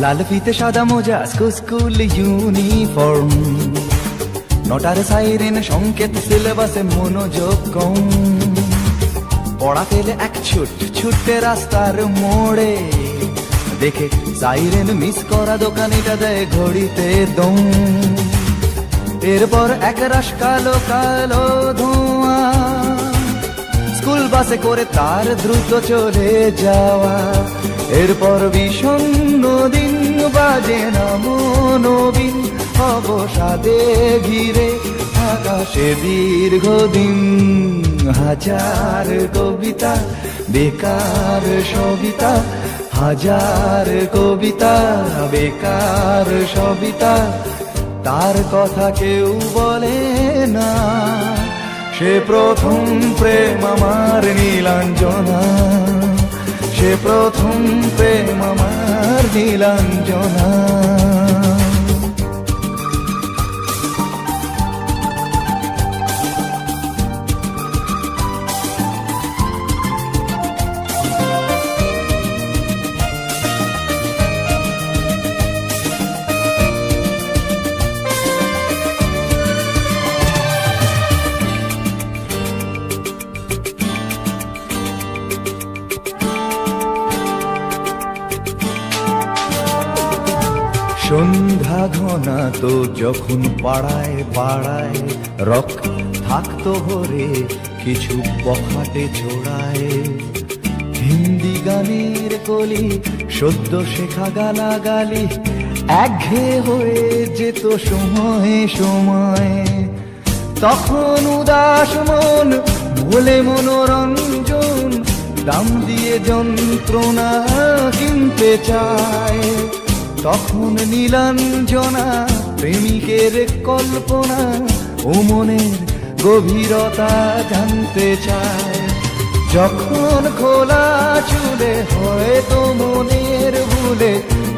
লাল ফিতে সাদা মোজা স্কুল ইউনিফর্ম, নটার সাইরেন সংকেত সিলেবাসে মনোযোগ কম। পড়া ফেলে এক ছুটে রাস্তার মোড়ে, দেখে সাইরেন মিস করা দোকানিটা দেয় ঘড়িতে দম। এরপর এক রাশ কালো কালো ধোঁয়া, স্কুল বাসে করে তার দ্রুত চলে যাওয়া। এরপর বিষণ্ণ দিন বাজে না মনোবিন, অবসাদে ঘিরে আকাশে দীর্ঘদিন। হাজার কবিতা বেকার সবিতা, হাজার কবিতা বেকার সবিতা, তার কথা কেউ বলে না। সে প্রথম প্রেম আমার নীলাঞ্জনা, সে প্রথম প্রেম আমার নীলাঞ্জনা। সন্ধ্যা ঘনা তো যখন পাড়ায় পাড়ায় রক থাকতো ভরে কিছু বখাটে ছোড়ায়। হিন্দি গানের কলি সদ্য শেখা গালাগালি একঘেয়ে হয়ে যেত সময়ে সময়ে। তখন উদাস মন বলে মনোরঞ্জন, দাম দিয়ে যন্ত্রণা কিনতে চায়। তখন নীলাঞ্জনা প্রেমিকের কল্পনা ও মনের গভীরতা জানতে চায়। যখন খোলা চুলে হয়তো মনের ভুলে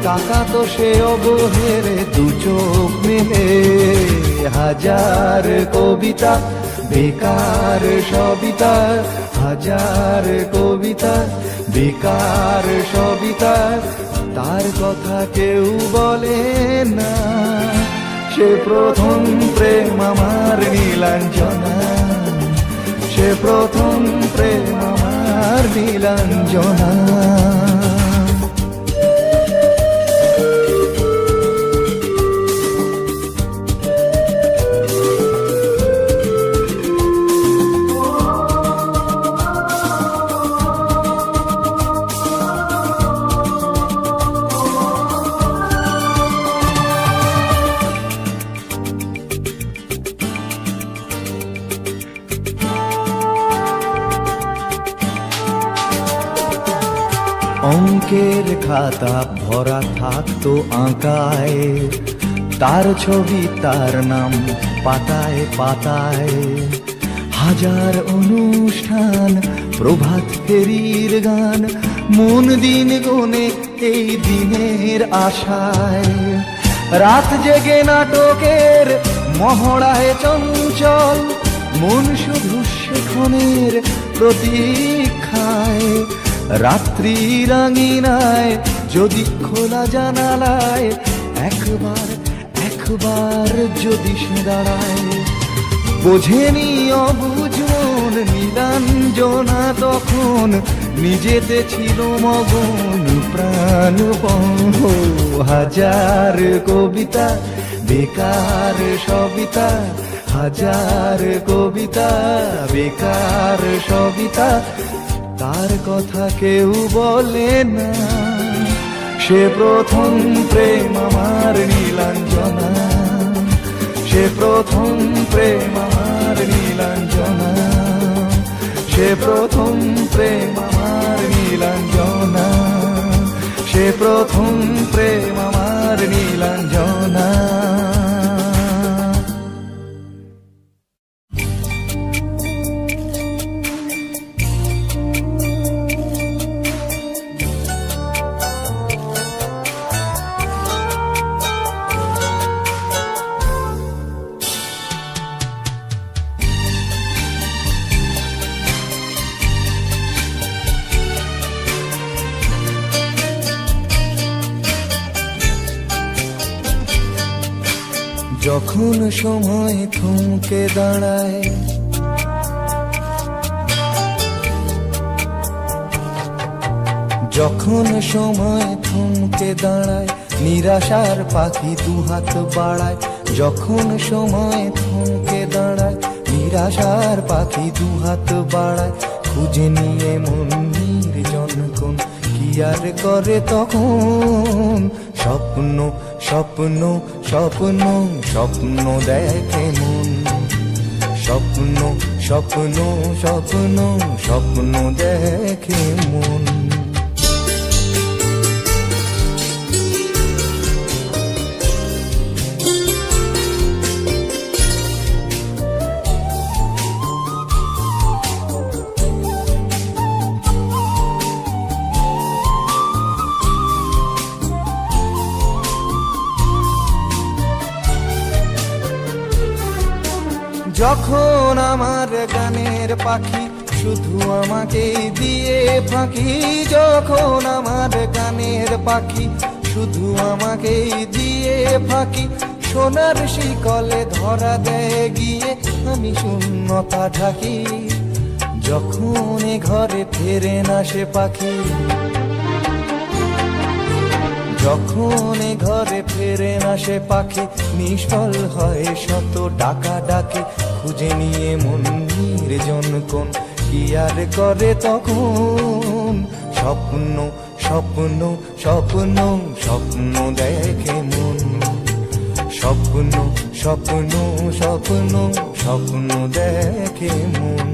তাকাতো সে অবহেলে দু চোখ মেলে। হাজার কবিতা বেকার সবিতা, হাজার কবিতা বেকার সবিতা, তার কথা কেউ বলে না। সে প্রথম প্রেম আমার নীলাঞ্জনা, সে প্রথম প্রেম আমার নীলাঞ্জনা। অঙ্কের খাতা ভরা থাকতো আঁকায়, তার ছবি তার নাম পাতায় পাতায়। হাজার অনুষ্ঠান প্রভাত ফেরির গান, মন দিন গোনে এই দিনের আশায়। রাত জেগে নাটকের মহড়ায় চঞ্চল, মন শুধু সেক্ষণের প্রতীক্ষায়। রাত্রি রাঙিনায় যদি খোলা জানালায় একবার একবার যদি সে দাঁড়ায়, বোঝেনি অবুঝ মন মন নীলাঞ্জনা তখন নিজেতে ছিল মগন প্রাণপণ। হাজার কবিতা বেকার সবিতা, হাজার কবিতা বেকার সবিতা, তার কথা কেউ বলে না। সে প্রথম প্রেম আমার নীলাঞ্জনা, সে প্রথম প্রেম আমার নীলাঞ্জনা, সে প্রথম প্রেম আমার নীলাঞ্জনা, সে প্রথম প্রেম আমার নীলাঞ্জনা। যখন সময় থমকে দাঁড়ায়, যখন সময় থমকে দাঁড়ায়, নিরাশার পাখি দুহাত বাড়ায়। যখন সময় থমকে দাঁড়ায়, নিরাশার পাখি দুহাত বাড়ায়। খুঁজে নিয়ে মন নির্জন কোন কি আর করে তখন। স্বপ্ন স্বপ্ন স্বপ্ন স্বপ্ন দেখে মন, স্বপ্ন স্বপ্ন স্বপ্ন স্বপ্ন দেখে মন। যখন আমার গানের পাখি শুধু আমাকে দিয়ে ফাঁকি, যখন আমার গানের পাখি শুধু আমাকে দিয়ে ফাঁকি। সোনার শিকলে ধরা দেয় গিয়ে আমি শূন্যতা ঢাকি। যখন এ ঘরে ফেরে না সে পাখি, যখন এ ঘরে ফেরে না সে পাখি, নিষ্ফল হয় শত ডাকা ডাকে। খুঁজে নিয়ে মন নির্জন কোন কি আর করে তখন। স্বপ্ন স্বপ্ন স্বপ্ন স্বপ্ন দেখে মন, স্বপ্ন স্বপ্ন স্বপ্ন স্বপ্ন দেখে মন।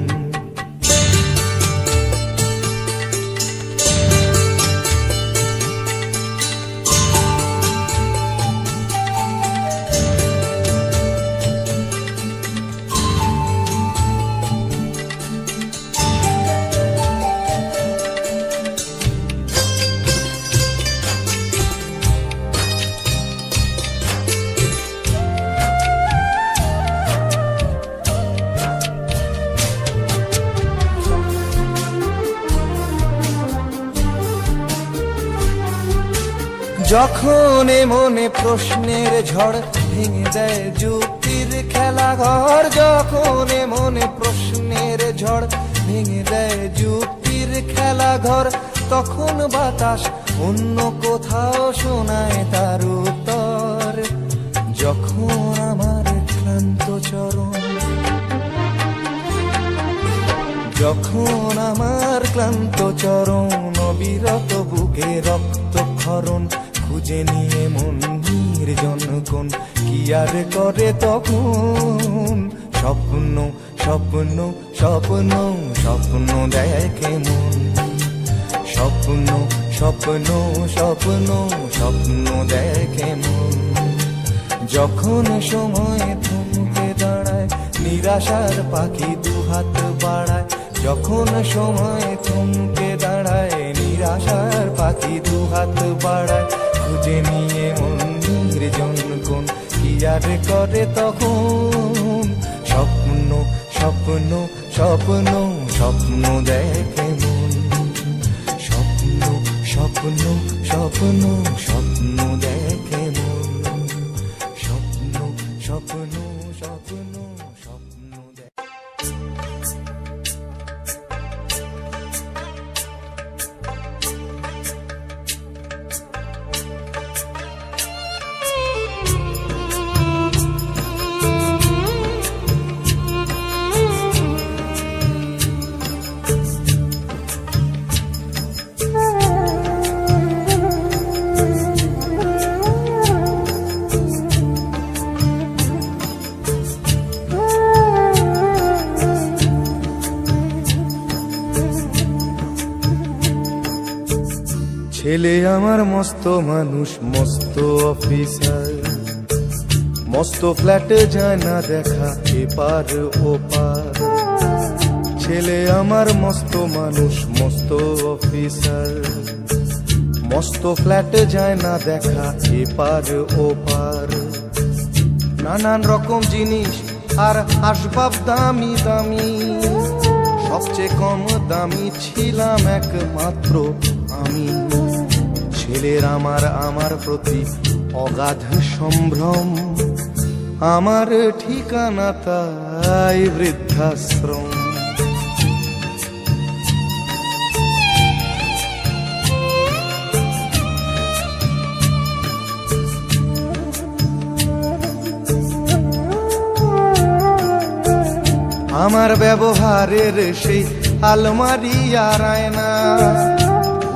যখন মনে প্রশ্নের ঝড় ভেঙে দেয় যুক্তির খেলা ঘর, যখন মনে প্রশ্নের ঝড় ভেঙে দেয় যুক্তির খেলা ঘর, তখন বাতাস অন্য কোথাও শোনায় তার উত্তর। যখন আমার ক্লান্ত চরণ, যখন আমার ক্লান্ত চরণ, অবিরত বুকে রক্তক্ষরণ। খুঁজে নিয়ে মন নির্জন কোন কি আর করে তখন। স্বপ্ন স্বপ্ন স্বপ্ন স্বপ্ন দেখে মন, স্বপ্ন স্বপ্ন স্বপ্ন স্বপ্ন দেখে মন। যখন সময় থমকে দাঁড়ায়, নিরাশার পাখি দুহাত বাড়ায়। যখন সময় থমকে দাঁড়ায়, নিরাশার পাখি দুহাত বাড়ায়। খুঁজে নিয়ে মন নির্জন কোন কি আর করে তখন। স্বপ্ন স্বপ্ন স্বপ্ন স্বপ্ন দেখে মন, স্বপ্ন স্বপ্ন স্বপ্ন স্বপ্ন দেখে মন, স্বপ্ন স্বপ্ন স্বপ্ন স্বপ্ন দেখে। ছেলে আমার মস্ত মানুষ, মস্ত অফিসার, মস্ত ফ্ল্যাটে যায় না দেখা এপার ওপার। ছেলে আমার মস্ত মানুষ, মস্ত অফিসার, মস্ত ফ্ল্যাটে যায় না দেখা এপার ওপার। নানান রকম জিনিস আর আসবাব দামি দামি, সবচেয়ে কম দামি ছিলাম একমাত্র আমি। ছেলের আমার প্রতি অগাধ সম্ভ্রম, আমার ঠিকানা তাই বৃদ্ধাশ্রম। আমার ব্যবহারের সেই আলমারি আর আয়না,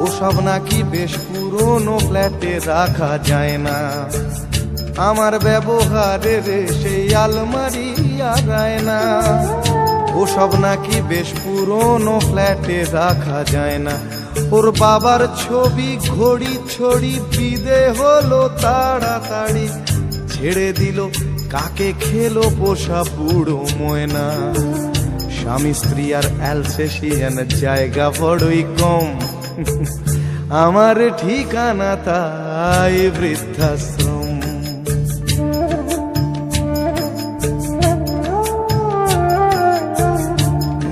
ওসব নাকি বেশ পুরনো ফ্ল্যাটে রাখা যায় না। আমার ব্যবহারের সেই আলমারি আর আয়না, ওসব নাকি বেশ পুরনো ফ্ল্যাটে রাখা যায় না। ওর বাবার ছবি ঘড়ি ছড়ি বিদে হলো তাড়াতাড়ি, ছেড়ে দিল কাকে খেলো পোষা বুড়ো ময়না। স্বামী স্ত্রী আর অ্যালসেশিয়ান জায়গা বড়ই কম, আমার ঠিকানা তাই বৃদ্ধাশ্রম।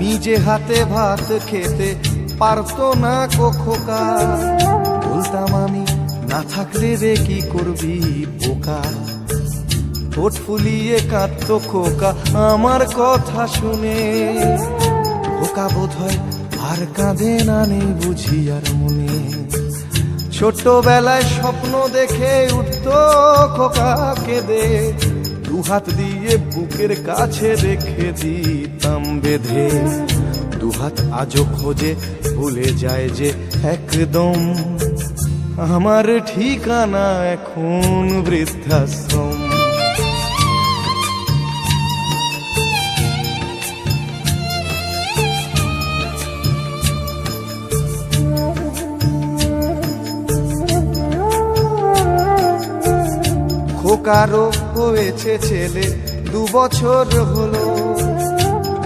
নিজে হাতে ভাত খেতে পারতো না খোকা, বলতাম আমি না থাকলে রে কি করবি বোকা। ঠোঁট ফুলিয়ে কাঁদতো খোকা আমার কথা শুনে, খোকা বোধ হয় আর কাঁদে না, নেই বুঝি আর মনে। ছোটবেলায় স্বপ্ন দেখে উঠতো খোকা কেঁদে, দুহাত দিয়ে বুকের কাছে রেখে দিতাম বেঁধে। দুহাত আজও খোঁজে ভুলে যায় যে একদম, আমার ঠিকানা এখন বৃদ্ধাশ্রম। খোকারও হয়েছে ছেলে 2 বছর হলো,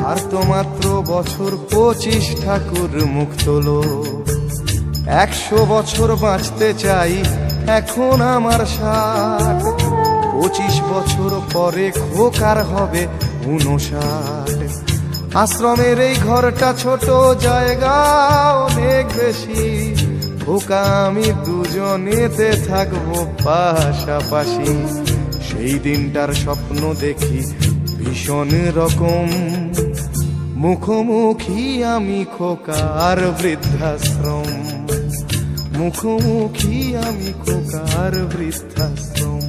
আর তো মাত্র বছর 25 ঠাকুর মুখ তোলো। 100 বছর বাঁচতে চাই এখন আমার 60, 25 বছর পরে খোকার হবে 59। আশ্রমের এই ঘরটা ছোট, জায়গা অনেক বেশি, খোকা আমি দুজনেতে থাকবো পাশাপাশি। সেই দিনটার স্বপ্ন দেখি ভীষণ রকম, মুখোমুখি আমি খোকার বৃদ্ধাশ্রম। মুখোমুখি আমি খোকার বৃদ্ধাশ্রম,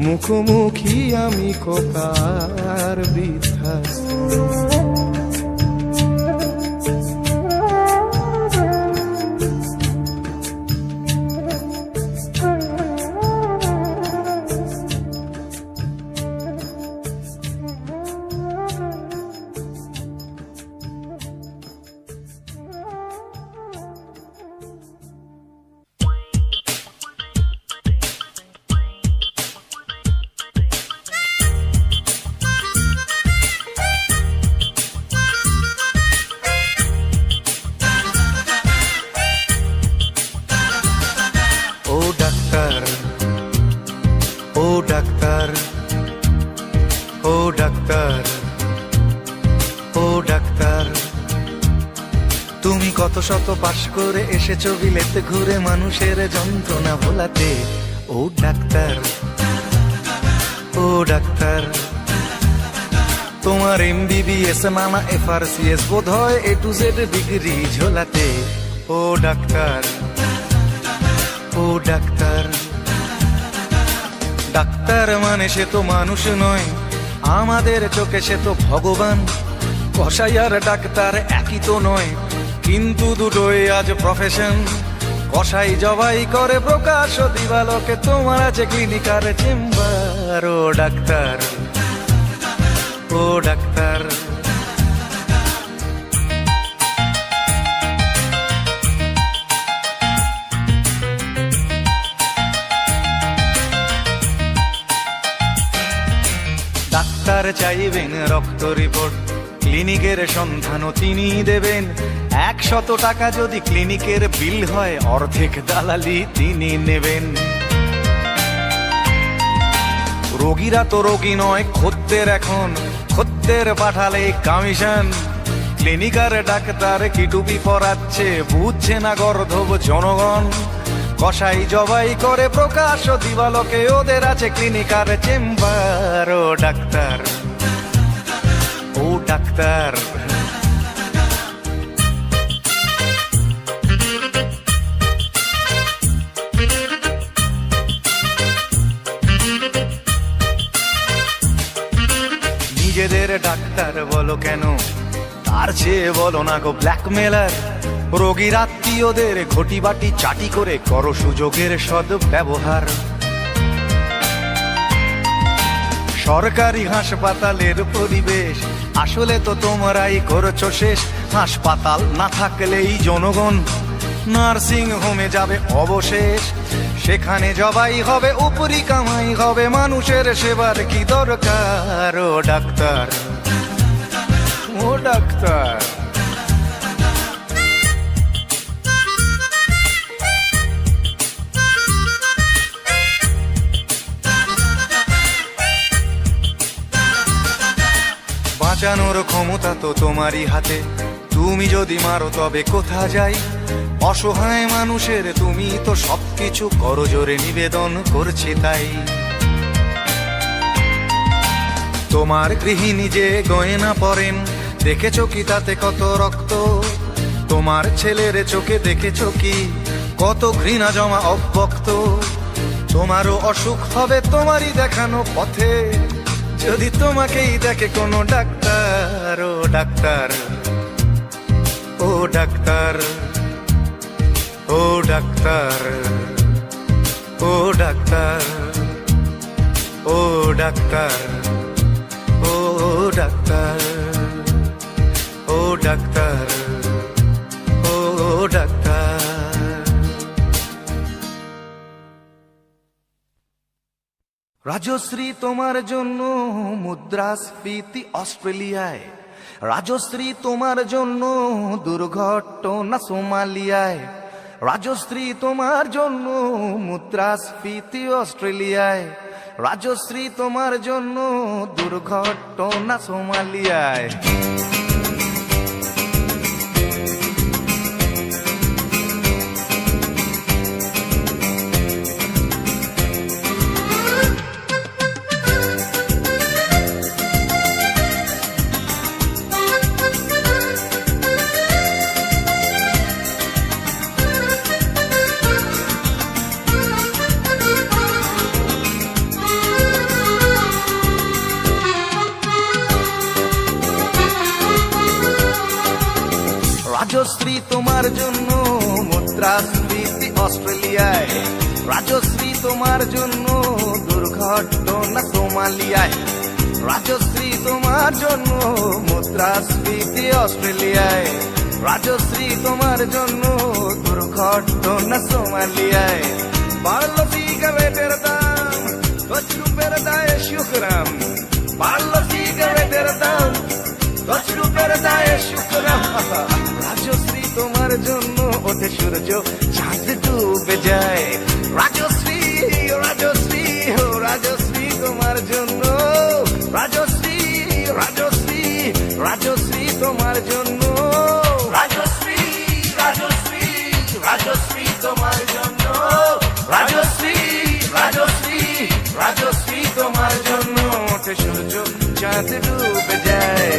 মুখোমুখি আমি খোকার বৃদ্ধাশ্রম। তুমি কত শত পাশ করে এসেছো বিলেতে ঘুরে মানুষের যন্ত্রণা ভোলাতে। ও ডাক্তার, ও ডাক্তার, তোমার MBBS মানা FRCS বোধ হয় A to Z ডিগ্রি ঝোলাতে। ও ডাক্তার, ও ডাক্তার, ডাক্তার মানে সে তো মানুষ নয়, আমাদের চোখে সে তো ভগবান। কসাই আর ডাক্তার একই তো নয়, কিন্তু দুটোই আজ প্রফেশন। কসাই জবাই করে প্রকাশ দিবালোকে, তোমার আছে ক্লিনিকার চেম্বার। ও ডাক্তার, ও ডাক্তার, ডাক্তার চাইবেন রক্ত রিপোর্ট, ক্লিনিকের সন্ধানও তিনি দেবেন। 100 টাকা যদি ক্লিনিকের বিল হয়, অর্ধেক দালালি তিনি নেবেন। রোগীরা তো রোগী নয় খদ্দের, এখন খদ্দের পাঠালে কমিশন। ক্লিনিকার ডাক্তার কি টুপি পরাচ্ছে, বুঝছে না গর্ধব জনগণ। কসাই জবাই করে প্রকাশ দিবালোকে, ওদের আছে ক্লিনিকার চেম্বার। ও ডাক্তার, ও ডাক্তার, নিজেদের ডাক্তার বলো কেন, তার চেয়ে বলো না গো ব্ল্যাকমেলার। রোগীর আত্মীয়দের ঘটি বাটি চাটি করে করো সুযোগের সদ্ব্যবহার। সরকারি হাসপাতালের পরিবেশ আসলে তো তোমরাই করছো শেষ। হাসপাতাল না থাকলেই জনগণ নার্সিং হোমে যাবে অবশেষ। সেখানে জবাই হবে, উপরি কামাই হবে, মানুষের সেবার কি দরকার। ও ডাক্তার, ও ডাক্তার, বাঁচানোর ক্ষমতা তো তোমারই হাতে, তুমি যদি মারো তবে কোথা যাই। অসহায় মানুষের তুমি তো সবকিছু করজোরে নিবেদন করছে তাই। তোমার গৃহিণী যে গয়না পরেন, দেখেছো কি তাতে কত রক্ত? তোমার ছেলের চোখে দেখেছো কি কত ঘৃণা জমা অব্যক্ত? তোমারও অসুখ হবে তোমারই দেখানো পথে, যদি তোমাকেই দেখে কোনো ডাক্তার। ও ডাক্তার, ও ডাক্তার, ও ডাক্তার, ও ডাক্তার, ও ডাক্তার, ও ডাক্তার, ও ডাক্তার, ও ডাক্তার। রাজশ্রী তোমার জন্য মুদ্রাস্ফীতি অস্ট্রেলিয়ায়, রাজশ্রী তোমার জন্য দুর্ঘটনা সোমালিয়ায়, রাজশ্রী তোমার জন্য মুদ্রাস্ফীতি অস্ট্রেলিয়ায়, রাজশ্রী তোমার জন্য দুর্ঘটনা সোমালিয়ায়। রাজশ্রী তোমার জন্য মুদ্রাস্ফীতি অস্ট্রেলিয়ায়, রাজশ্রী তোমার জন্য দুর্ঘটনা সোমালিয়ায়, রাজশ্রী তোমার জন্য মুদ্রাস্ফীতি অস্ট্রেলিয়ায়, রাজশ্রী তোমার জন্য দুর্ঘটনা সোমালিয়ায়। বাড়লো সিগারেটের দাম, 10 রুপের দায়ে শুকরাম। বাড়লো সিগারেটের দাম, 10 রুপের দায়ে শুকরাম। রাজশ্রী তোমার জন্য ওঠে সূর্য, চাঁদ ডুবে যায়। রাজশ্রী, রাজশ্রী, ও রাজশ্রী তোমার জন্য, রাজশ্রী, রাজশ্রী, রাজশ্রী তোমার জন্য, রাজশ্রী, রাজশ্রী, রাজশ্রী তোমার জন্য, রাজশ্রী, রাজশ্রী, রাজশ্রী তোমার জন্য ওঠে সূর্য, চাঁদ ডুবে যায়।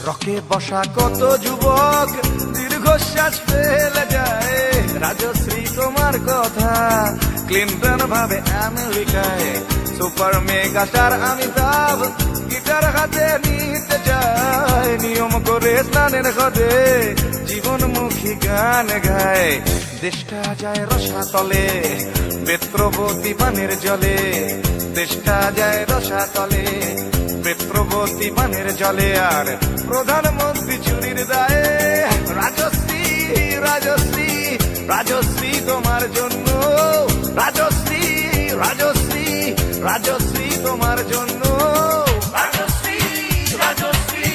রকে বসা কত যুবক দীর্ঘশ্বাস ফেলে যায়। রাজশ্রী তোমার কথা ক্লিন্টন ভাবে আমেরিকায়, super mega star Amitabh guitar যার হাতে নিতে চায় নিয়ম করে স্নানের ঘরে জীবনমুখী গান গায়। দেশটা যায় রসাতলে বেত্রবতী পানের জলে, দেশটা যায় রসাতলে বেত্রবতী পানের জলে। আর প্রধানমন্ত্রী চুরির দায়ে রাজশ্রী রাজশ্রী রাজশ্রী তোমার জন্য, রাজশ্রী রাজশ্রী রাজশ্রী তোমার জন্য, রাজশ্রী রাজশ্রী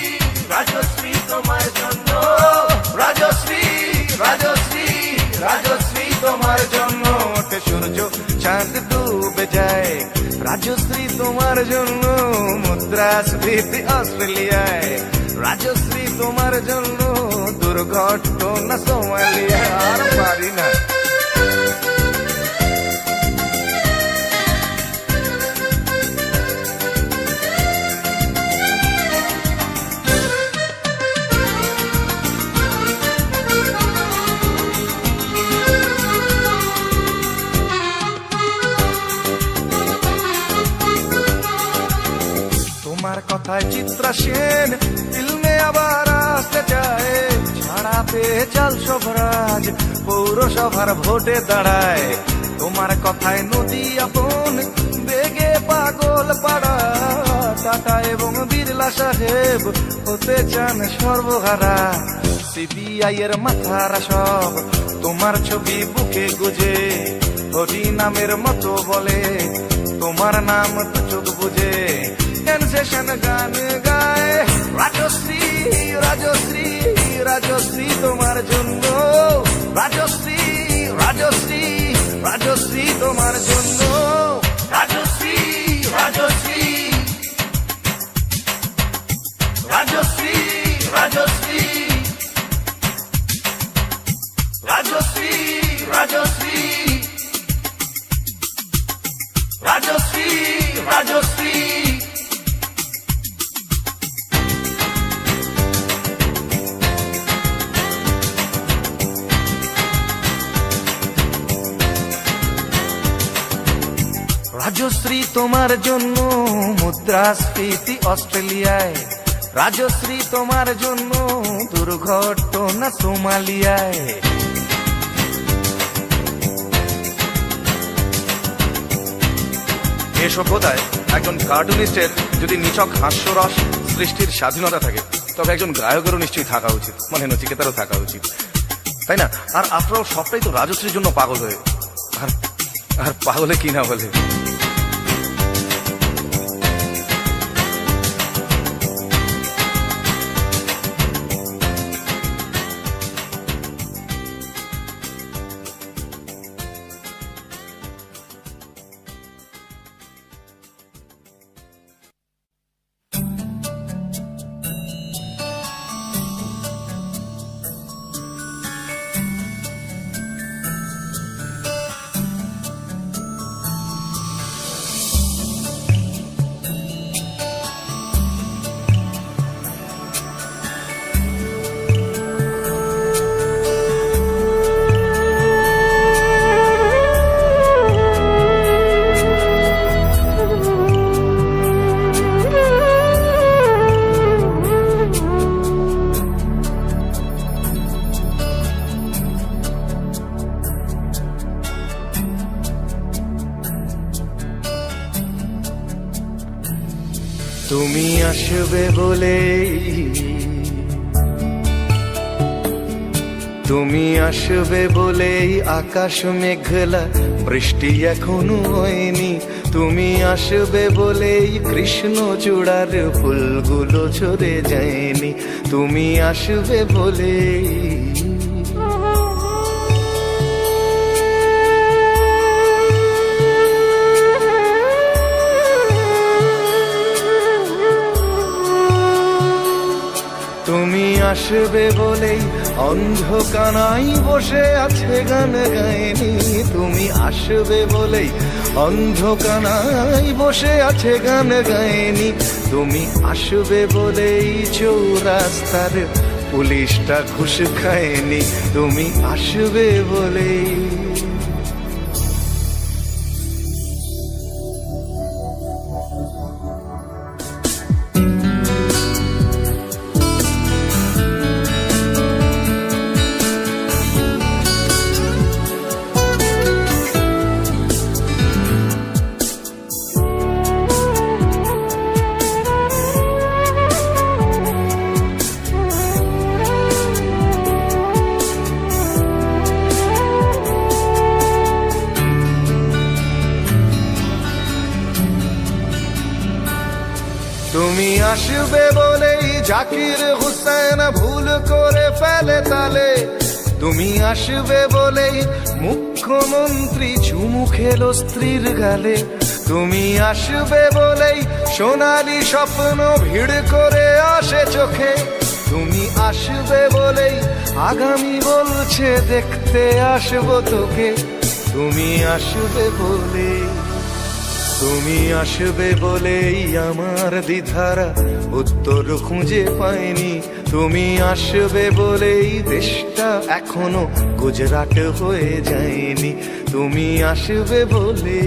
রাজশ্রী তোমার জন্য, রাজশ্রী রাজশ্রী রাজশ্রী তোমার জন্য। ওঠে সূর্য চাঁদ ডুবে যায় রাজশ্রী তোমার জন্য, মুদ্রাস্ফীতি অস্ট্রেলিয়ায় রাজশ্রী তোমার জন্য, দুর্ঘটনা সোমালিয়া। আর পারি না। তোমার কথায় চিত্রা সেন ফিল্মে আবার আসতে চায়, ছাড়া পেয়ে চাল সবরাজ পৌরসভার ভোটে দাঁড়ায়। তোমার কথায় নদী আপন বেগে পাগল পাড়া, টাটা এবং বিড়লা সাহেব হতে চান সর্বহারা। সিবিআই এর মাথারা সব তোমার ছবি বুকে গুজে, হরি নামের মতো বলে তোমার নাম তো চোখ বুঝে। সেনসেশন গান গায় রাজশ্রী রাজশ্রী রাজশ্রী তোমার জন্য, রাজশ্রী রাজশ্রী রাজশ্রী তোমার জন্য, রাজশ্রী রাজশ্রী রাজশ্রী রাজশ্রী রাজশ্রী রাজশ্রী রাজশ্রী রাজশ্রী। রাজশ্রী তোমার জন্য মুদ্রাস্ফীতি অস্ট্রেলিয়ায়, রাজশ্রী তোমার জন্য দুর্ঘটনা সোমালিয়ায়। এ সভ্যতায় একজন কার্টুনিস্টের যদি নিছক হাস্যরস সৃষ্টির স্বাধীনতা থাকে, তবে একজন গায়কেরও নিশ্চয়ই থাকা উচিত, মানে নচিকেতারও থাকা উচিত, তাই না? আর আপনারাও সবটাই তো রাজশ্রীর জন্য পাগল হয়ে, আর পাগলে কি না বলে। তুমি আসবে বলেই, তুমি আসবে বলেই আকাশ মেঘলা, বৃষ্টি এখনো হয়নি। তুমি আসবে বলেই কৃষ্ণ চূড়ার ফুলগুলো ঝরে যায়নি। তুমি আসবে বলেই তুমি আসবে বলেই অন্ধকানাই বসে আছে গান গায়নি। তুমি আসবে বলেই অন্ধকানাই বসে আছে গান গায়নি। তুমি আসবে বলেই চৌরাস্তার পুলিশটা ঘুষ খায়নি। তুমি আসবে বলেই আসবে বলেই জাকির হুসেন ভুল করে ফেলে তালে, তুমি আসবে বলেই মুখ্যমন্ত্রী চুমু খেলো স্ত্রীর গালে, তুমি আসবে বলেই সোনালি স্বপ্ন ভিড় করে আসে চোখে, তুমি আসবে বলেই আগামী বলছে দেখতে আসবো তোকে, তুমি আসবে বলে, তুমি আসবে বলেই আমার দ্বিধারা উত্তর খুঁজে পাইনি, তুমি আসবে বলেই দেশটা এখনো গুজরাট হয়ে যায়নি, তুমি আসবে বলে।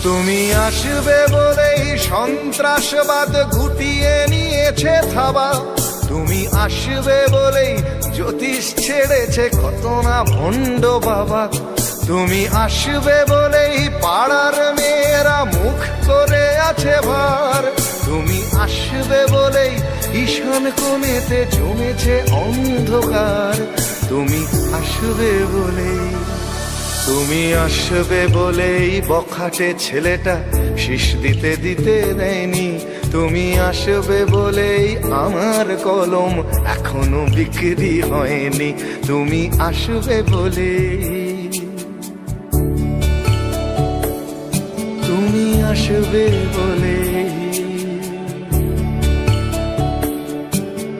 তুমি আসবে বলেই সন্ত্রাসবাদ গুটিয়ে নিয়েছে থাবা, তুমি আসবে বলেই জ্যোতিষ ছেড়েছে কত না ভণ্ড বাবা, তুমি আসবে বলেই পাড়ার মেয়েরা মুখ করে আছে ভার, তুমি আসবে বলেই ঈশান কোণেতে জমেছে অন্ধকার, তুমি আসবে বলেই, তুমি আসবে বলেই বখাটে ছেলেটা শীষ দিতে দিতে দেয়নি, তুমি আসবে বলেই আমার কলম এখনো বিক্রি হয়নি, তুমি আসবে বলে, তুমি আসবে বলে,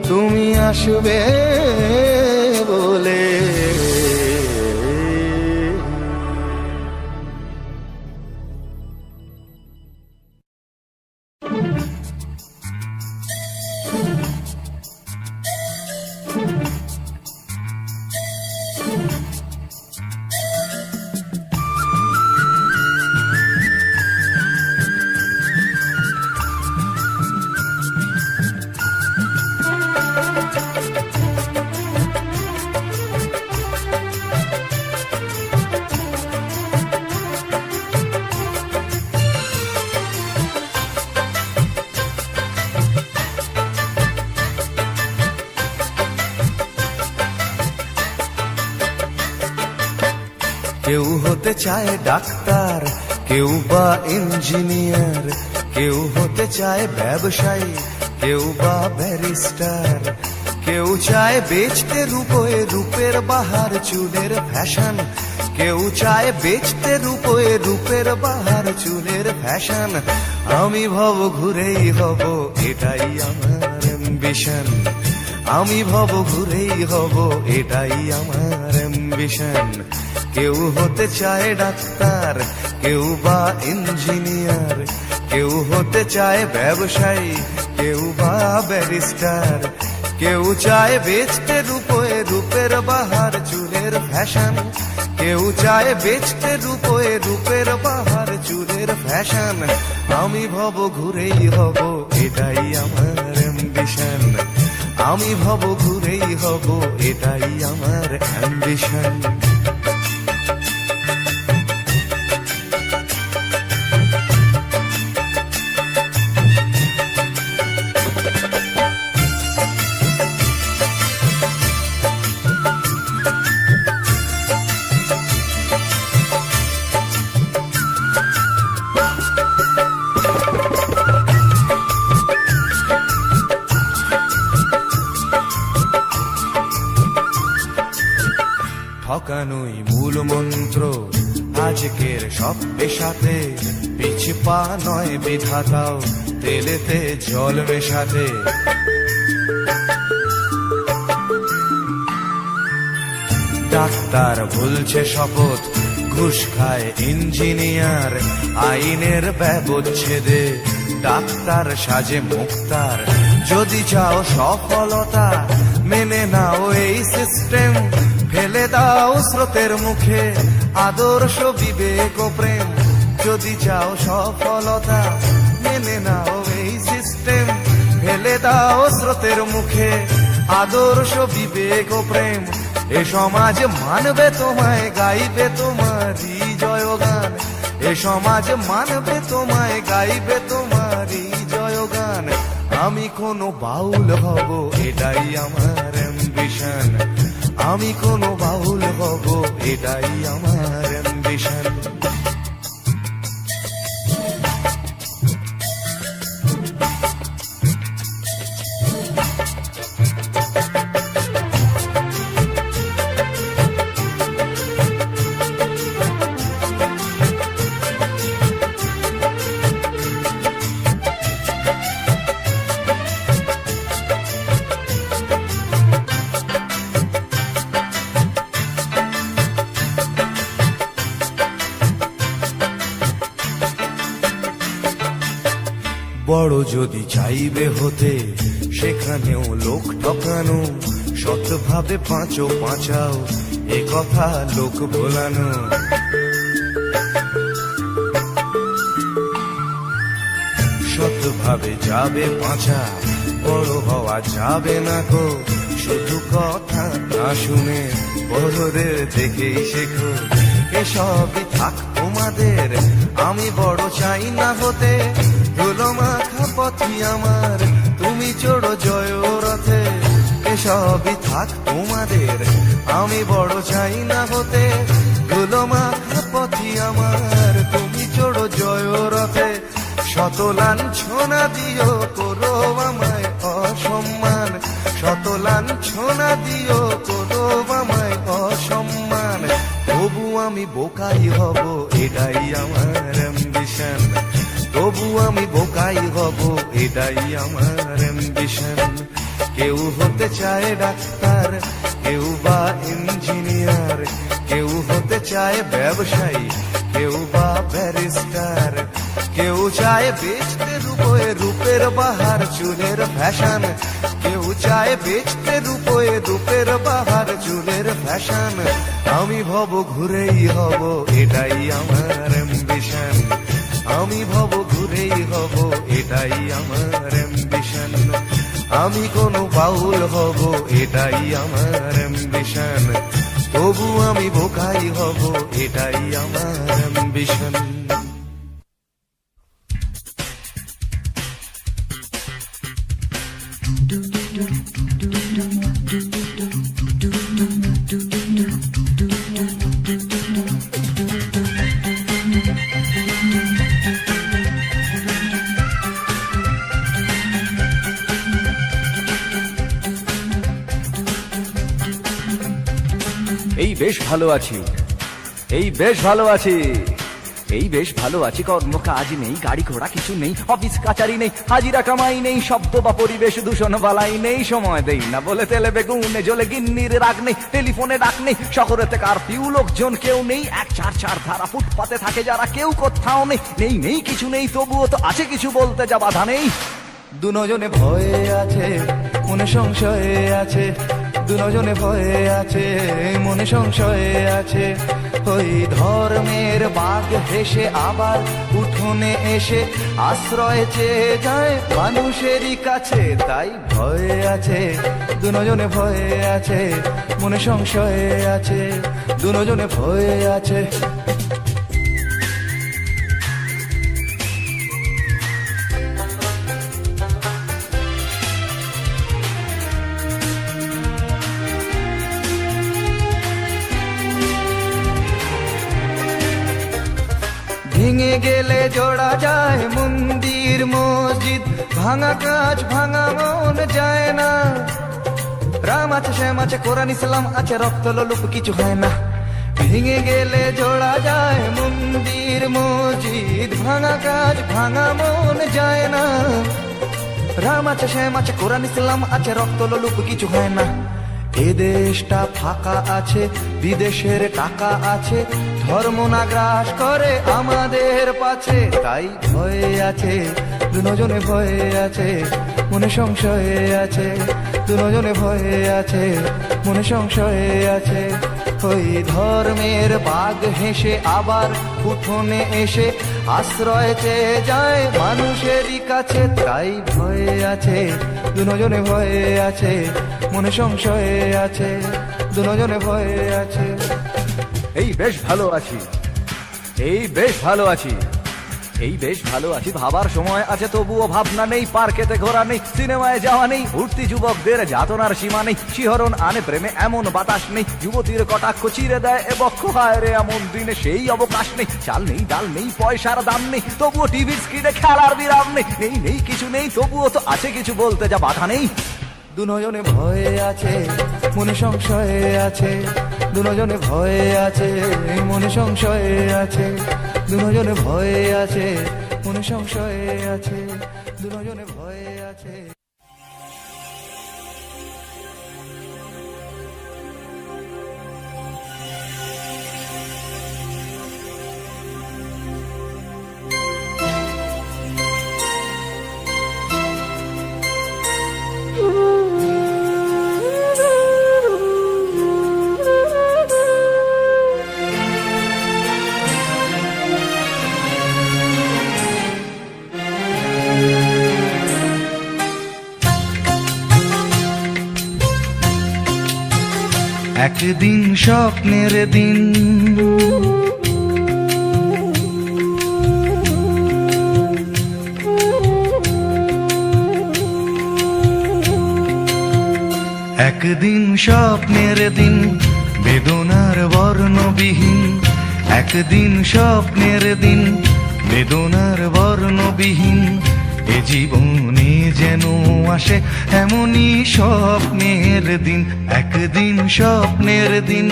তুমি আসবে বলে। কেউ হতে চায় ডাক্তার, কেউ বা ইঞ্জিনিয়ার, কেউ হতে চায় ব্যবসায়ী, কেউ বা ব্যারিস্টার, কেউ চায় বেচতে রূপে রূপের বাহার চুলের ফ্যাশন, কেউ চায় বেচতে রূপে রূপের বাহার চুলের ফ্যাশন, আমি ভব ঘুরেই হব এটাই আমার অ্যাম্বিশন, আমি ভব ঘুরেই হব এটাই আমার অ্যাম্বিশন। কেউ হতে চায় ডাক্তার, কেউ বা ইঞ্জিনিয়ার, কেউ হতে চায় ব্যবসায়ী, কেউ বা ব্যারিস্টার, কেউ চায় বেচতে রূপে রূপের বাহার চুলের ফ্যাশন, কেউ চায় বেচতে রূপে রূপের বাহার চুলের ফ্যাশন, আমি ভব ঘুরেই হব এটাই আমার অ্যাম্বিশন, আমি ভব ঘুরেই হব এটাই আমার অ্যাম্বিশন। ঠকানোই মূল মন্ত্র আজকের সব পেশাতে, পিছু পা নয় বিধাতাও তেলেতে জল মেশাতে। ডাক্তার ভুলছে শপথ, ঘুষ খায় ইঞ্জিনিয়ার, আইনের ব্যবচ্ছেদে ডাক্তার সাজে মুক্তার। যদি চাও সফলতা মেনে নাও এই সিস্টেম, ফেলে দাও স্রোতের মুখে আদর্শ বিবেক ও প্রেম। যদি চাও সফলতা মেনে নাও এই সিস্টেম, ফেলে দাও স্রোতের মুখে আদর্শ বিবেক ও প্রেম। এ সমাজ মানবে তোমায়, গাইবে তোমারই জয়গান। এ সমাজ মানবে তোমায়, গাইবে তোমারই জয়গান। আমি কোনো বাউল হব, এটাই আমার অ্যাম্বিশন। আমি কোনো বাউল হব, এটাই আমার অ্যাম্বিশন। বড় যদি চাইবে হতে, সেখানেও লোক ঠকানো। সৎভাবে পাঁচো পাঁচাও, এ কথা লোক ভোলানো। সৎভাবে যাবে পাঁচা, বড় হওয়া যাবে না গো। শুধু কথা না শুনে বড়দের দেখেই শেখো। এসবই থাক তোমাদের, আমি বড় চাই না হতে। ধুলো মাখা পথই আমার, তুমি চড়ো জয় রথে। এসবই থাক তোমাদের, আমি বড় চাই না হতে। ধুলো মাখা পথই আমার, তুমি চড়ো জয় রথে। শত লাঞ্ছনা দিও, করো আমায় অসম্মান। শত লাঞ্ছনা দিও, করো আমায় অসম্মান। তবু আমি বোকাই হব, এটাই আমার অ্যাম্বিশন। তবু আমি বোকাই হব, এটাই আমার অ্যাম্বিশন। কেউ হতে চায় ডাক্তার, কেউ বা ইঞ্জিনিয়ার। কেউ হতে চায় ব্যবসায়ী, কেউ বা ব্যারিস্টার। কেউ চায় বেচতে রূপে রূপের বাহার, চুলের ফ্যাশন। কেউ চায় বেচতে রূপে রূপের বাহার, চুলের ফ্যাশন। আমি ভব ঘুরেই হব, এটাই আমার অ্যাম্বিশন। আমি ভব ঘুরেই হব, এটাই আমার অ্যাম্বিশন। আমি কোনো বাউল হব, এটাই আমার অ্যাম্বিশন। তবু আমি বোকাই হব, এটাই আমার অ্যাম্বিশন। এই বেশ ভালো আছি, এই বেশ ভালো আছি, এই বেশ ভালো আছি। কর্ম কাজ নেই, গাড়ি ঘোড়া কিছু নেই, অফিস কাচারি নেই, হাজিরা কামাই নেই, শব্দ বা পরিবেশ দূষণ বালাই নেই। সময় দেই না বলে তেলে বেগুনে জ্বলে গিন্নির রাগ নেই, টেলিফোনে ডাক নেই, শহরেতে কারফিউ লোকজন কেউ নেই। 1-4-4 ধারা ফুটপাতে থাকে যারা, কেউ কোথাও নেই। নেই নেই কিছু নেই, তবুও তো আছে কিছু, বলতে যা বাধা নেই। দুজনে ভয়ে আছে, মনে সংশয়ে আছে। দুজনে ভয়ে আছে, মনে সংশয়ে আছে। ওই ধর্মের বাঘ হেসে আবার উঠোনে এসে আশ্রয় চেয়ে যায় মানুষেরই কাছে। তাই ভয়ে আছে, দুজনে ভয়ে আছে, মনে সংশয়ে আছে। দুজনে ভয়ে আছে। ভেঙে গেলে জোড়া যায় মন্দির মসজিদ, ভাঙা কাজ ভাঙা মন যায় না। রাম আছে, শ্যাম আছে, কোরআন ইসলাম আছে, রক্ত লোলুপ কিছু হয় না। ভেঙে গেলে জোড়া যায় মন্দির মসজিদ, ভাঙা কাজ ভাঙা মন যায় না। রাম আছে, শ্যাম আছে, কোরআন ইসলাম আছে, রক্ত লোলুপ কিছু হয় না। এ দেশটা ফাঁকা আছে, বিদেশের টাকা আছে, ধর্ম না গ্রাস করে আমাদের পাছে। তাই ভয়ে আছে, দুজনে ভয়ে আছে, মনে সংশয়ে আছে। দুজনে ভয়ে আছে, মনে সংশয়ে আছে। ওই ধর্মের বাঘ হেসে আবার উঠোনে এসে আশ্রয় চেয়ে যায় মানুষেরই কাছে, তাই ভয়ে আছে দুজনে ভয়ে আছে, মনে সংশয়ে আছে দুজনে ভয়ে আছে। এই বেশ ভালো আছি, এই বেশ ভালো আছি, এই বেশ ভালো আছি, ভাবার সময় আছে তবুও ভাবনা নেই, পার্কেতে ঘোরা নেই, সিনেমায় যাওয়া নেই, উঠতি যুবকদের যাতনার সীমা নেই, শিহরণ আনে প্রেমে এমন বাতাস নেই, যুবতীর কটাক্ষ চিরে দেয় এ বক্ষ, হায় রে এমন দিনে সেই অবকাশ নেই, চাল নেই ডাল নেই পয়সার দাম নেই, তবুও টিভির স্ক্রিনে খেলার বিরাম নেই, নেই নেই কিছু নেই তবুও তো আছে কিছু বলতে যা বাধা নেই। দুজনে ভয়ে আছে মনে সংশয়ে আছে, দুজনে ভয়ে আছে মনে সংশয়ে আছে, দুজনে ভয়ে আছে মনে সংশয়ে আছে, দুজনে ভয়ে আছে। একদিন স্বপ্নের দিন, একদিন স্বপ্নের দিন বেদনার বর্ণবিহীন, একদিন স্বপ্নের দিন বেদনার বর্ণবিহীন, এ জীবনে যেন আসে এমনই স্বপ্নের দিন, একদিন স্বপ্নের দিন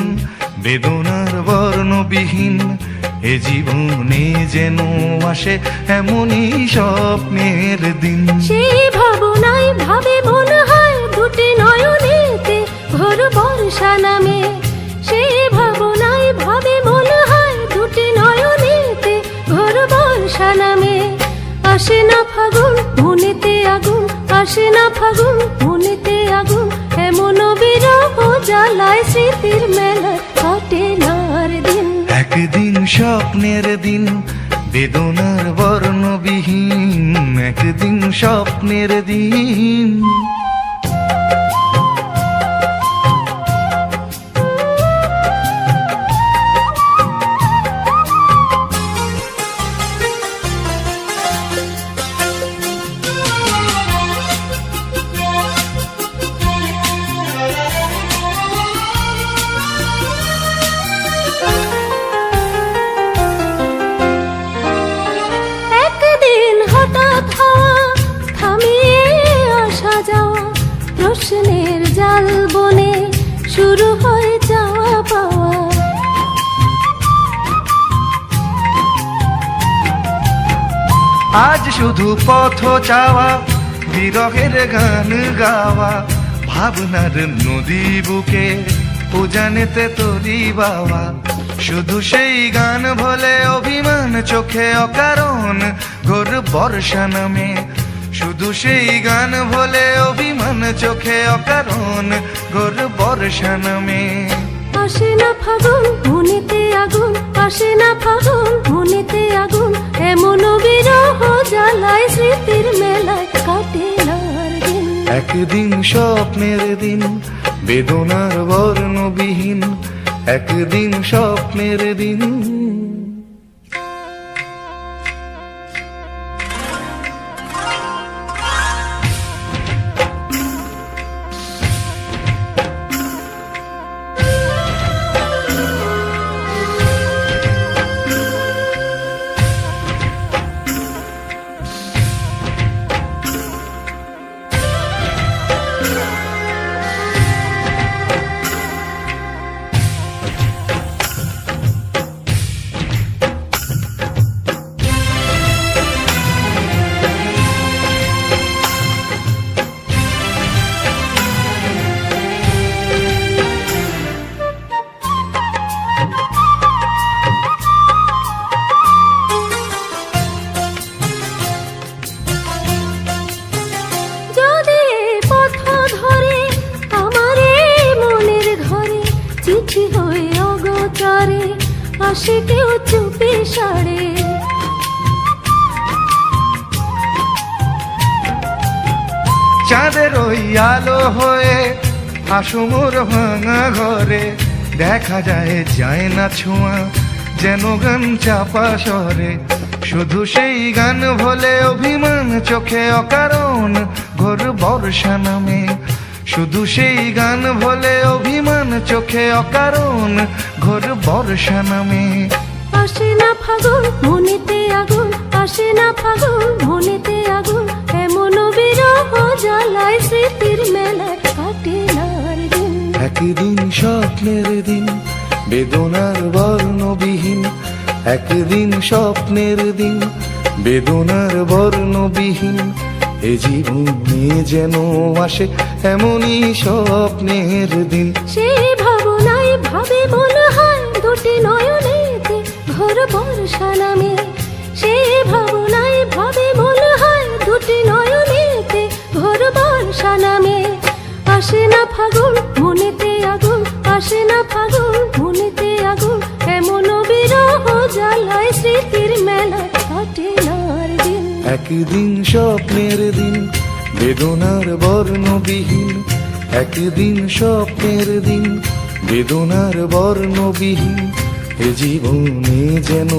বেদনার বর্ণবিহীন, এ জীবনে যেন আসে এমনই স্বপ্নের দিন। সেই ভাবনায় ভাবে মনে হয় দুটি নয়নেতে ঘোর বর্ষা নামে, সেই ভাবনায় ভাবে মনে হয় দুটি নয়নেতে ঘোর বর্ষা নামে, আসে না ফাগুন মনেতে আগুন, আসে না ফাগুন মনেতে আগুন, এমন বিরহ জ্বালায় স্মৃতির মেলা কাটে না আর দিন। একদিন স্বপ্নের দিন বেদনার বর্ণবিহীন, একদিন স্বপ্নের দিন। প্রশ্নের জাল বনে শুরু হয় যাওয়া পাওয়া, আজ শুধু পথ চাওয়া, বিরহের গান গাওয়া, ভাবনার নদী বুকে উজানেতে তরি বাওয়া, শুধু সেই গান ভোলে অভিমান চোখে অকারণ ঘোর বর্ষা নামে, শুধু সেই গান ভোলে অভিমান চোখে অকারণ ঘোর বর্ষা নামে। আসে না ফাগুন মনেতে আগুন, আসে না ফাগুন মনেতে আগুন, এমন বিরহ জ্বালায় স্মৃতির মেলায় কাটে না আর দিন। একদিন স্বপ্নের দিন বেদনার বর্ণবিহীন, একদিন স্বপ্নের দিন। অগোচরে আসে কেউ চুপি সারে। চাঁদের ওই আলো হয়ে আসো মোর ভাঙা ঘরে, দেখা যায় না ছোঁয়া যেন গান চাপা স্বরে, শুধু সেই গান ভোলে অভিমান চোখে অকারণ ঘোর বর্ষা নামে, শুধু সেই গান ভোলে অভিমান চোখে অকারণ ঘোর বর্ষা নামে। আসে না ফাগুন মনেতে আগুন, আসে না ফাগুন মনেতে আগুন, এমন বিরহ জ্বালায় স্মৃতির মেলায় কাটে না আর দিন। একদিন স্বপ্নের দিন বেদনার বর্ণবিহীন, একদিন স্বপ্নের দিন বেদনার বর্ণবিহীন, এ জীবনে যেন আসে এমনই স্বপ্নের দিন। সেই ভাবনায় ভাবে মনে হয় দুটি নয়নেতে ঘোর বর্ষা নামে, সেই ভাবনায় ভাবে মনে হয় দুটি নয়নেতে ঘোর বর্ষা নামে। আসে না ফাগুন মনেতে আগুন, আসে না ফাগুন মনেতে আগুন, এমন বিরহ জ্বালায় স্মৃতির মেলা কাটে না আর দিন। একদিন স্বপ্নের দিন বেদনার বর্ণবিহীন, একদিন স্বপ্নের দিন বেদনার বর্ণবিহীন, এ জীবনে যেন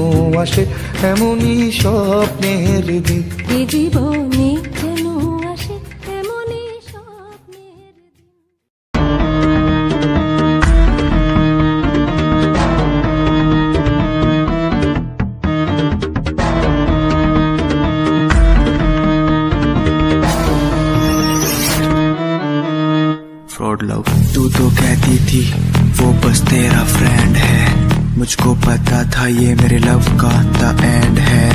আসে এমনই স্বপ্নের দিন। এ জীবনে যেন আসে এমনই স্বপ্নের দিন। फ्रॉड लव तू तो कहती थी वो बस तेरा फ्रेंड है, मुझको पता था ये मेरे लव का द एंड है।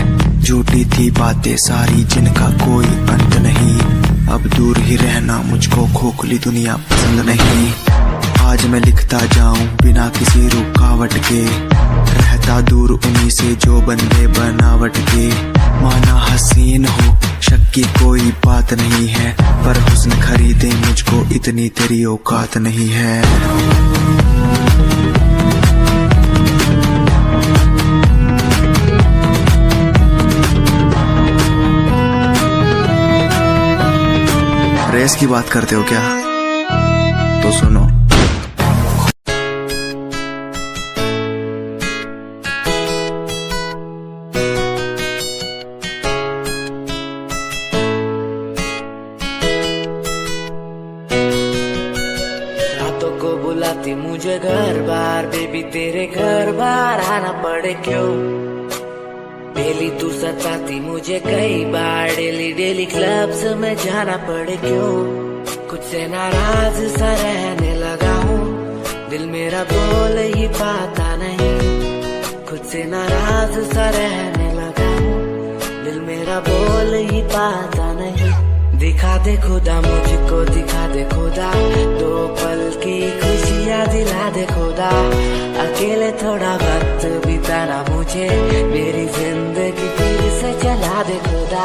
झूठी थी बातें सारी जिनका कोई अंत नहीं, अब दूर ही रहना मुझको खोखली दुनिया पसंद नहीं। आज मैं लिखता जाऊं बिना किसी रुकावट के, रहता दूर उन्हीं से जो बंदे बनावट के। माना हसीन हो शक की कोई बात नहीं है, पर हुस्न खरीदे मुझको इतनी तेरी औकात नहीं है। रेस की बात करते हो क्या? तो सुनो। रातों को बुलाती मुझे घर बार, बेबी तेरे घर बार आना पड़े क्यों? डेली तू सताती मुझे कई बार, डेली डेली क्लब्स में जाना पड़े क्यों? कुछ से नाराज सा रहने लगा हूँ, दिल मेरा बोल ही पाता नहीं। खुद से नाराज सा रहने लगा हूँ, दिल मेरा बोल ही पाता नहीं। दिखा दे खुदा मुझको, दिखा दे खुदा, दो पल की खुशियाँ दिला दे खुदा। अकेले थोड़ा वक्त बिताना मुझे, मेरी जिंदगी फिर से चला दे खुदा।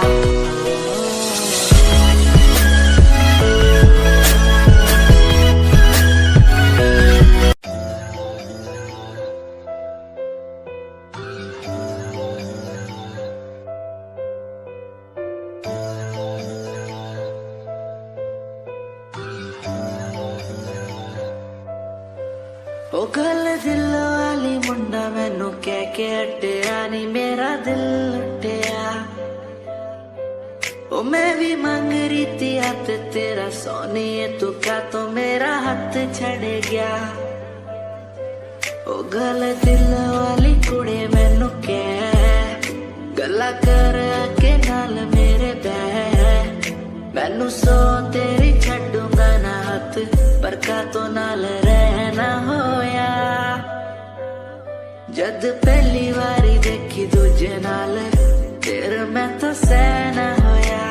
ओ गल दिल वाली मुंडा मैनू कह के हटिया नी मेरा दिल लुटिया। ओ मैं भी मांग रही थी हाथ तेरा सोनिए, तू क्या तो मेरा हाथ छड़ गया। ओ गल दिल वाली कुड़े मैनू कह गला कर के नाल मेरे बह, मैनू सो तेरी छड़ूंगा ना हाथ, पर का तो नाल रहना होया। जद पहली बारी देखी दूजे नाल, तेरे मैं तो सहना होया।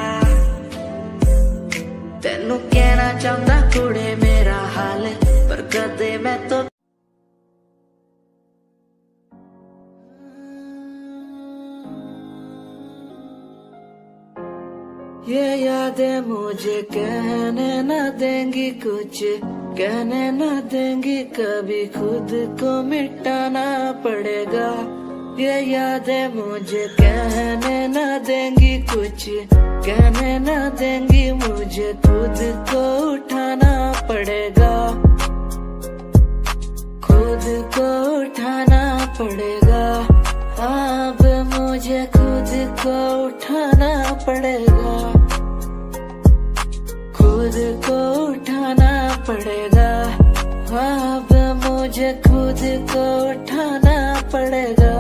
तेनू कहना चाहता कुड़े मेरा हाल, पर कदे मैं तो ये यादें मुझे कहने न देंगी कुछ, कहने न देंगी कभी, खुद को मिटाना पड़ेगा। ये यादें मुझे कहने न देंगी कुछ, कहने न देंगी मुझे, खुद को उठाना पड़ेगा, खुद को उठाना पड़ेगा। अब मुझे खुद को उठाना पड़ेगा, खुद को उठाना पड़ेगा। अब मुझे खुद को उठाना पड़ेगा।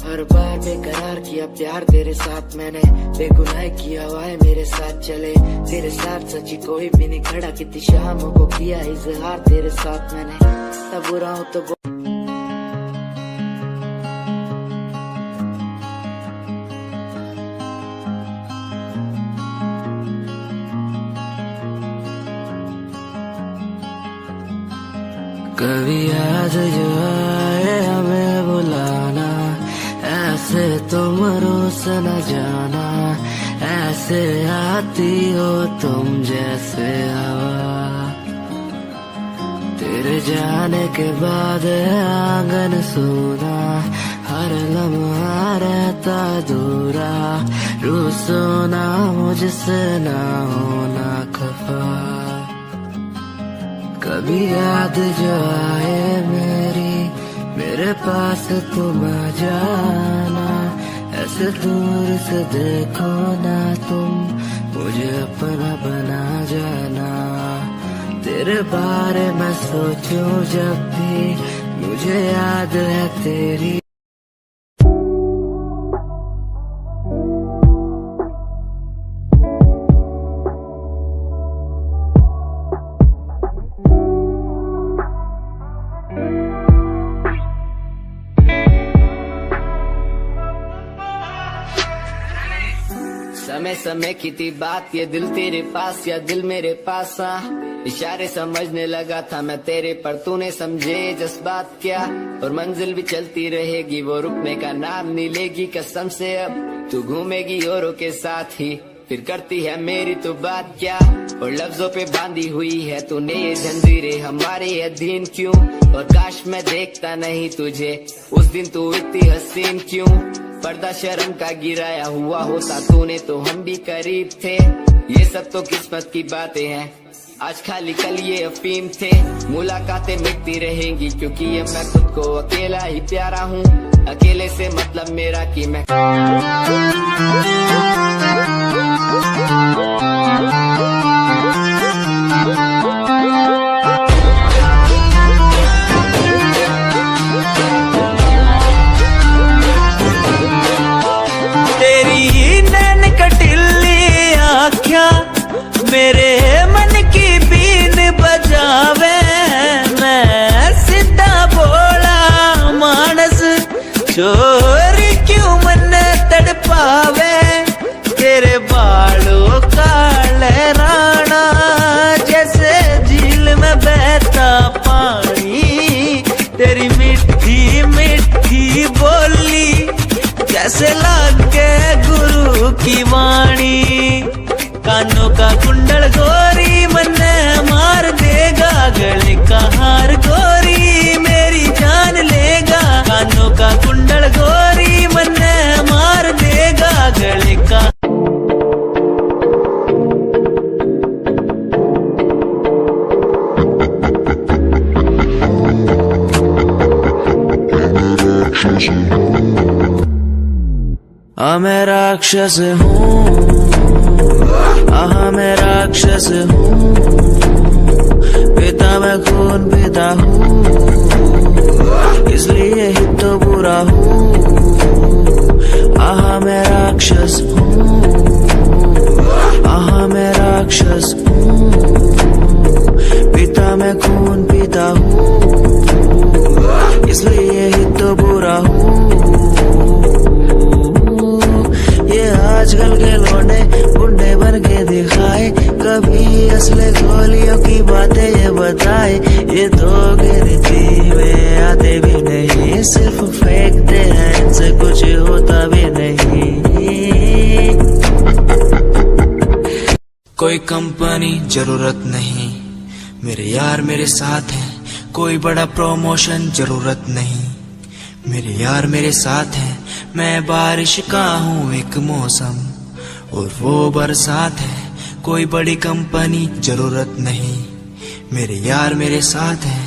हर बार बेकरार किया प्यार तेरे साथ मैंने, बेगुनाह किया हुआ है मेरे साथ चले, तेरे साथ सच्ची कोई भी नहीं खड़ा, कितनी शामों को किया इजहार तेरे साथ मैंने। तब बुरा हूँ तो कभी याद जो आए हमें बुलाना, ऐसे तुम रोस न जाना, ऐसे आती हो तुम जैसे हवा। तेरे जाने के बाद आंगन सूना, हर लम्हा रहता दूरा, रूसो ना मुझसे ना होना खफा। कभी याद जो आए मेरे पास तुम आ जाना, ऐसे दूर से देखो ना तुम, मुझे अपना बना जाना। तेरे बारे में सोचूं जब भी, मुझे याद है तेरी। समय समय की थी बात, ये दिल तेरे पास या दिल मेरे पास, इशारे समझने लगा था मैं तेरे, पर तूने समझे जज्बात क्या। और मंजिल भी चलती रहेगी, वो रुकने का नाम नहीं लेगी कसम से। अब तू घूमेगी औरों के साथ ही, फिर करती है मेरी तो बात क्या। और लफ्जों पे बांधी हुई है तूने ये जंजीरें, हमारे अधीन क्यों। और काश मैं देखता नहीं तुझे उस दिन, तू इतनी हसीन क्यों। पर्दा शर्म का गिराया हुआ होता तूने तो हम भी करीब थे। ये सब तो किस्मत की बातें हैं, आज खाली कल ये अफीम थे। मुलाकातें मिटती रहेंगी क्योंकि ये मैं खुद को अकेला ही प्यारा हूँ। अकेले से मतलब मेरा कि मैं मेरे मन की बीन बजावे। मैं सीधा बोला मानस, चोरी क्यों मन तड़पावे। तेरे बालों का लहराना जैसे झील में बहता पानी। तेरी मीठी मीठी बोली जैसे लागे गुरु की वाणी। कानों का कुंडल गोरी मन मार देगा, गले का हार गोरी मेरी जान लेगा। कानों का कुंडल गोरी मन मार देगा, गले का। मैं राक्षस हूँ, मैं राक्षस हूँ, पिता मैं खून पिता हूँ, इसलिए ही तो बुरा हूँ। मैं राक्षस हूँ, मैं राक्षस हूँ, पिता मैं खून पिता हूँ, इसलिए ही तो बुरा हूँ। ये आजकल के लौंडे गुंडे बन के दिखाए, कभी असले गोलियों की बातें ये बताए। ये तो गिरती में आते भी नहीं, सिर्फ फेंकते हैं, इनसे कुछ होता भी नहीं। कंपनी जरूरत नहीं, मेरे यार मेरे साथ हैं, कोई बड़ा प्रमोशन जरूरत नहीं, मेरे यार मेरे साथ हैं, मैं बारिश का हूँ एक मौसम और वो बरसात है, कोई बड़ी कंपनी जरूरत नहीं, मेरे यार मेरे साथ हैं।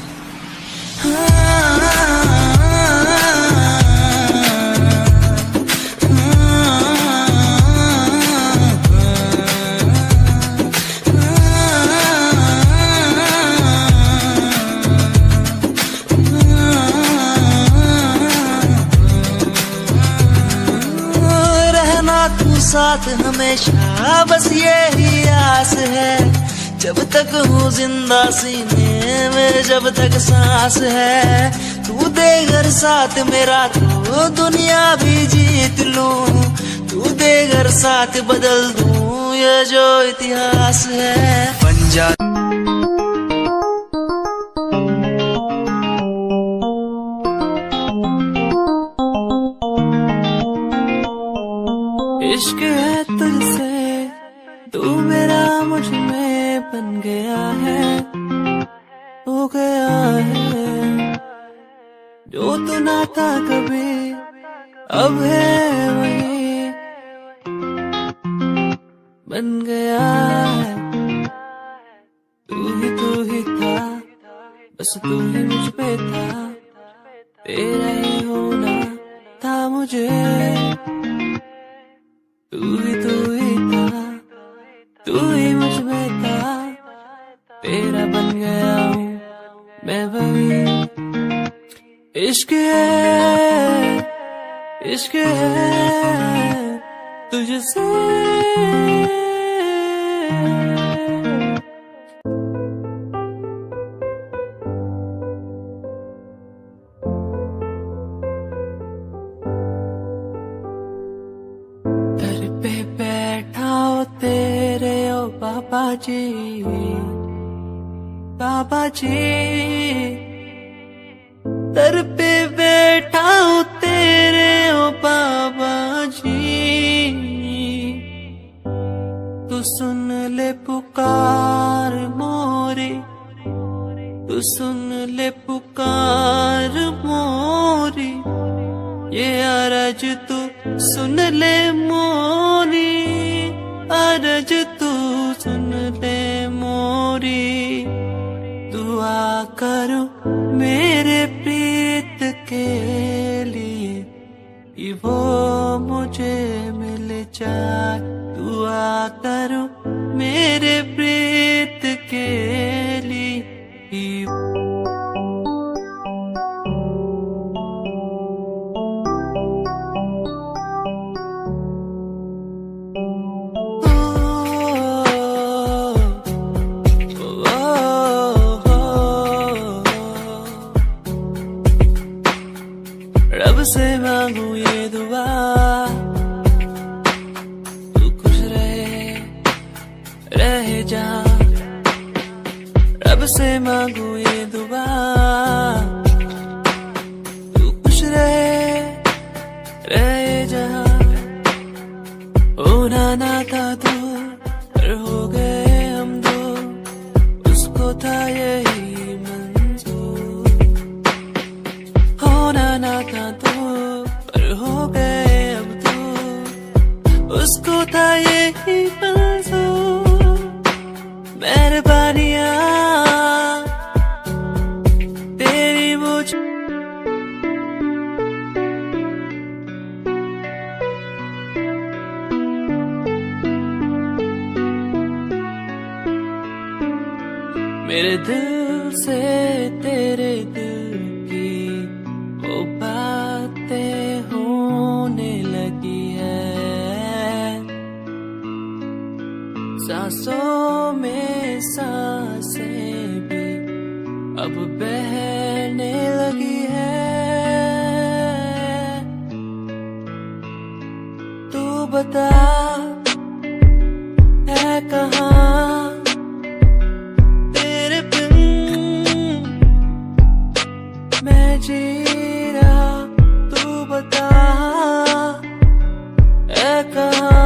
साथ हमेशा बस यही आस है, जब तक हूँ जिंदा सीने में, जब तक सांस है, तू दे घर साथ मेरा तो दुनिया भी जीत लूं, तू दे घर साथ बदल दूं ये जो इतिहास है। बन जा इश्क है तुझसे, तू मेरा मुझ में बन गया है, हो गया है, जो तू ना था कभी अब है वही बन गया है। तू ही था, बस तू ही मुझ पे था, तेरा ही होना था मुझे, तू ही था, तू ही मुझ में था, तेरा बन गया हूँ मैं वही। इश्क है, इश्क है तुझसे। बाबा जी, बाबा जी, दर पे बैठा हूँ तेरे ओ बाबा जी, तू सुन ले पुकार मोरी, तू सुन ले पुकार मोरी, ये अरज तू सुन ले मोरी, अरज तू सुन ले मोरी, दुआ करो मेरे प्रीत के लिए कि वो मुझे मिल जाए, दुआ करो मेरे प्रीत के लिए कि रब से मांगू ये दुआ, तू खुश रहे जा, रब से मांगू ये दुआ, तू खुश रहे जा, होना ना था तू पर हो गए हम दो, उसको था यही मंजूर, होना ना था तू पर हो गए अब तो, उसको था यही मंजूर, मेहरबानियाँ तेरी मुझ मेरे दिल से तेरे दिल की वो बातें होने लगी है, सांसों में सांसें भी अब बहने लगी है, तू बता है कहाँ मैं जी रहा, तू बता है कहाँ